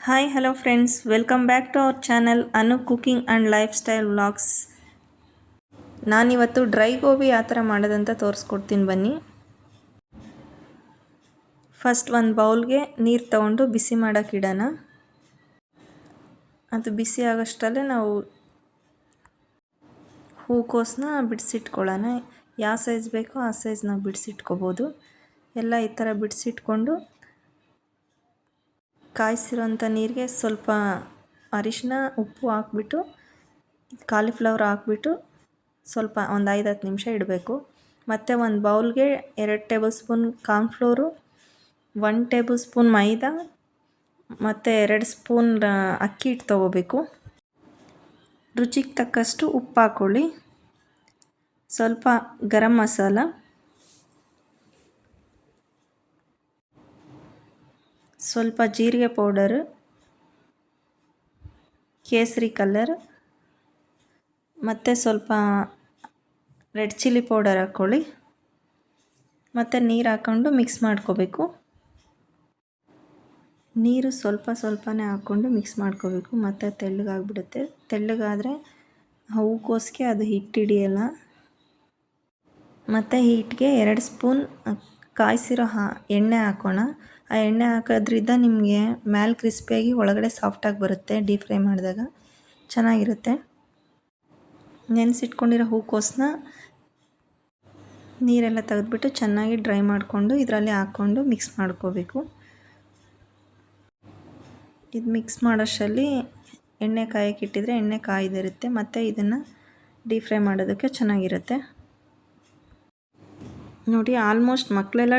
Hi hello friends, welcome back to our channel Anu cooking and lifestyle vlogs. ನಾನಿವತ್ತು dry gobi ಯಾವ ಥರ ಮಾಡೋದಂತ ತೋರಿಸ್ಕೊಡ್ತೀನಿ ಬನ್ನಿ. ಫಸ್ಟ್ ಒಂದು ಬೌಲ್ಗೆ ನೀರು ತೊಗೊಂಡು ಬಿಸಿ ಮಾಡೋಕೆ ಇಡೋಣ. ಅದು ಬಿಸಿ ಆಗೋಷ್ಟರಲ್ಲೇ ನಾವು ಹೂಕೋಸನ್ನ ಬಿಡಿಸಿಟ್ಕೊಳ್ಳೋಣ. ಯಾವ ಸೈಜ್ ಬೇಕೋ ಆ ಸೈಜ್ ನಾವು ಬಿಡಿಸಿಟ್ಕೋಬೋದು. ಎಲ್ಲ ಈ ಥರ ಬಿಡಿಸಿಟ್ಕೊಂಡು ಕಾಯಿಸಿರೋಂಥ ನೀರಿಗೆ ಸ್ವಲ್ಪ ಅರಿಶಿನ ಉಪ್ಪು ಹಾಕ್ಬಿಟ್ಟು ಕಾಲಿಫ್ಲವರ್ ಹಾಕ್ಬಿಟ್ಟು ಸ್ವಲ್ಪ ಒಂದು 5-10 ನಿಮಿಷ ಇಡಬೇಕು. ಮತ್ತು ಒಂದು ಬೌಲ್ಗೆ 2 table spoon cornflour, 1 table spoon maida ಮತ್ತು 2 ಸ್ಪೂನ್ ಅಕ್ಕಿ ಹಿಟ್ಟು ತೊಗೋಬೇಕು. ರುಚಿಗೆ ತಕ್ಕಷ್ಟು ಉಪ್ಪು ಹಾಕ್ಕೊಳ್ಳಿ, ಸ್ವಲ್ಪ ಗರಂ ಮಸಾಲ, ಸ್ವಲ್ಪ ಜೀರಿಗೆ ಪೌಡರು, ಕೇಸರಿ ಕಲರ್ ಮತ್ತು ಸ್ವಲ್ಪ ರೆಡ್ ಚಿಲ್ಲಿ ಪೌಡರ್ ಹಾಕ್ಕೊಳ್ಳಿ. ಮತ್ತು ನೀರು ಹಾಕ್ಕೊಂಡು ಮಿಕ್ಸ್ ಮಾಡ್ಕೋಬೇಕು. ನೀರು ಸ್ವಲ್ಪನೇ ಹಾಕ್ಕೊಂಡು ಮಿಕ್ಸ್ ಮಾಡ್ಕೋಬೇಕು. ಮತ್ತು ತೆಳ್ಳಗಾಗ್ಬಿಡುತ್ತೆ. ತೆಳ್ಳಗಾದರೆ ಹೂಕೋಸಿಗೆ ಅದು ಹಿಟ್ಟು ಹಿಡಿಯಲ್ಲ. ಮತ್ತು ಹಿಟ್ಟಿಗೆ 2 ಸ್ಪೂನ್ ಕಾಯಿಸಿರೋ ಎಣ್ಣೆ ಹಾಕೋಣ. ಆ ಎಣ್ಣೆ ಹಾಕೋದ್ರಿಂದ ನಿಮಗೆ ಮೇಲೆ ಕ್ರಿಸ್ಪಿಯಾಗಿ ಒಳಗಡೆ ಸಾಫ್ಟಾಗಿ ಬರುತ್ತೆ. ಡೀಪ್ ಫ್ರೈ ಮಾಡಿದಾಗ ಚೆನ್ನಾಗಿರುತ್ತೆ. ನೆನೆಸಿಟ್ಕೊಂಡಿರೋ ಹೂಕೋಸನ್ನ ನೀರೆಲ್ಲ ತೆಗೆದ್ಬಿಟ್ಟು ಚೆನ್ನಾಗಿ ಡ್ರೈ ಮಾಡಿಕೊಂಡು ಇದರಲ್ಲಿ ಹಾಕ್ಕೊಂಡು ಮಿಕ್ಸ್ ಮಾಡ್ಕೋಬೇಕು. ಇದು ಮಿಕ್ಸ್ ಮಾಡೋಷ್ಟರಲ್ಲಿ ಎಣ್ಣೆ ಕಾಯಕ್ಕೆ ಇಟ್ಟಿದ್ರೆ ಎಣ್ಣೆ ಕಾಯ್ದಿರುತ್ತೆ. ಮತ್ತು ಇದನ್ನು ಡೀಪ್ ಫ್ರೈ ಮಾಡೋದಕ್ಕೆ ಚೆನ್ನಾಗಿರುತ್ತೆ. ನೋಡಿ, ಆಲ್ಮೋಸ್ಟ್ ಮಕ್ಕಳೆಲ್ಲ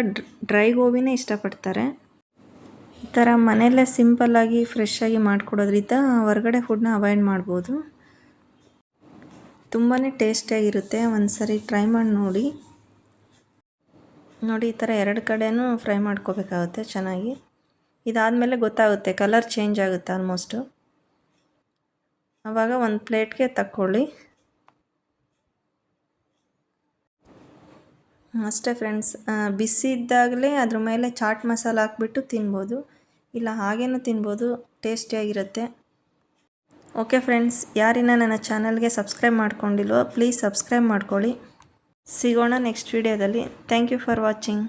ಡ್ರೈ ಗೋಬಿನೇ ಇಷ್ಟಪಡ್ತಾರೆ. ಈ ಥರ ಮನೆಯಲ್ಲೇ ಸಿಂಪಲ್ಲಾಗಿ ಫ್ರೆಶ್ಶಾಗಿ ಮಾಡಿಕೊಡೋದ್ರಿಂದ ಹೊರಗಡೆ ಫುಡ್ನ ಅವಾಯ್ಡ್ ಮಾಡ್ಬೋದು. ತುಂಬಾ ಟೇಸ್ಟಿಯಾಗಿರುತ್ತೆ. ಒಂದು ಸರಿ ಟ್ರೈ ಮಾಡಿ ನೋಡಿ. ಈ ಥರ 2 ಕಡೆನೂ ಫ್ರೈ ಮಾಡ್ಕೋಬೇಕಾಗುತ್ತೆ ಚೆನ್ನಾಗಿ. ಇದಾದಮೇಲೆ ಗೊತ್ತಾಗುತ್ತೆ, ಕಲರ್ ಚೇಂಜ್ ಆಗುತ್ತೆ ಆಲ್ಮೋಸ್ಟು. ಆವಾಗ ಒಂದು ಪ್ಲೇಟ್ಗೆ ತಕ್ಕೊಳ್ಳಿ. ಅಷ್ಟೇ ಫ್ರೆಂಡ್ಸ್. ಬಿಸಿ ಇದ್ದಾಗಲೇ ಅದ್ರ ಮೇಲೆ ಚಾಟ್ ಮಸಾಲ ಹಾಕ್ಬಿಟ್ಟು ತಿನ್ಬೋದು, ಇಲ್ಲ ಹಾಗೇನೂ ತಿನ್ಬೋದು. ಟೇಸ್ಟಿಯಾಗಿರುತ್ತೆ. ಓಕೆ ಫ್ರೆಂಡ್ಸ್, ಯಾರಿನ ನನ್ನ ಚಾನಲ್ಗೆ ಸಬ್ಸ್ಕ್ರೈಬ್ ಮಾಡ್ಕೊಂಡಿಲ್ವೋ ಪ್ಲೀಸ್ ಸಬ್ಸ್ಕ್ರೈಬ್ ಮಾಡ್ಕೊಳ್ಳಿ. ಸಿಗೋಣ ನೆಕ್ಸ್ಟ್ ವಿಡಿಯೋದಲ್ಲಿ. Thank you for watching.